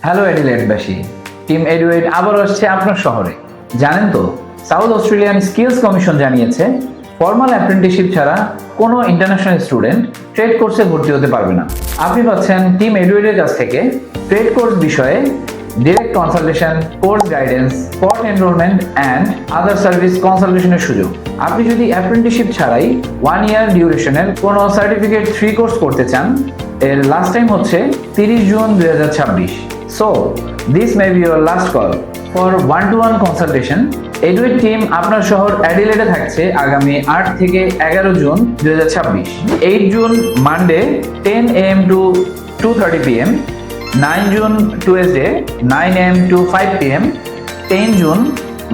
Hello অ্যাডিলেডবাসী, team এডুয়েড আবার আসছে আপনার শহরে। জানেন তো, সাউথ অস্ট্রেলিয়ান স্কিলস কমিশন জানিয়েছে ফর্মাল অ্যাপ্রেন্টিসশিপ ছাড়া কোনো ইন্টারন্যাশনাল স্টুডেন্ট ট্রেড কোর্সে ভর্তি হতে পারবে না। আপনি পাচ্ছেন টিম এডুয়েডের কাছ থেকে ট্রেড কোর্স বিষয়ে direct consultation, course guidance, spot enrolment and other service কনসালটেশনের সুযোগ। আপনি যদি অ্যাপ্রেন্টিসশিপ ছাড়াই 1 ইয়ার ডিউরেশনের কোনো সার্টিফিকেট 3 কোর্স করতে চান, এর লাস্ট টাইম হচ্ছে 30 June 2026। So, this may be your last call for one-to-one consultation. এডুয়েড টিম আপনার শহর অ্যাডিলেডে থাকছে আগামী 8 থেকে 11 June 2026। 8 June Monday 10 AM to 2:30 PM, 9 June Tuesday 9 AM to 5 PM, 10 June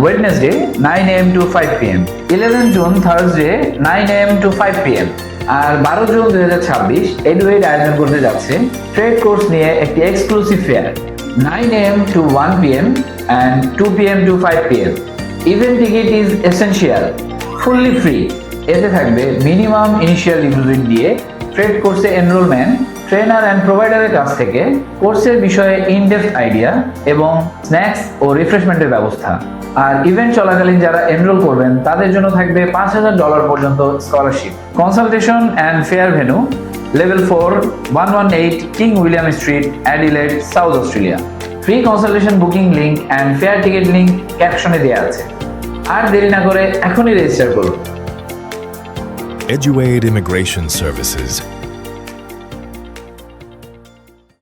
Wednesday 9 AM to 5 PM, 11 June Thursday 9 AM to 5 PM। আর 12 June 2026 এডুয়েড আয়োজন করতে যাচ্ছে ট্রেড কোর্স নিয়ে একটি exclusive fair, 9 AM to 1 PM and 2 PM to 5 PM. Event ticket is essential, fully free. এতে থাকবে minimum initial deposit দিয়ে ট্রেড কোর্সে এনরোলমেন্ট, ট্রেনার অ্যান্ড প্রোভাইডারের কাছ থেকে কোর্সের বিষয়ে ইনডেপথ আইডিয়া এবং স্ন্যাক্স ও রিফ্রেশমেন্টের ব্যবস্থা। আর ইভেন্ট চলাকালীন যারা এনরোল করবেন তাদের জন্য থাকবে $5,000 পর্যন্ত scholarship. Consultation and fair venue level 4, 118 king William street, Adelaide, south Australia. Free consultation booking link and fair ticket link ক্যাপশনে দেওয়া আছে। আর দেরি না করে এখনই রেজিস্টার করুন। Eduaid Immigration Services.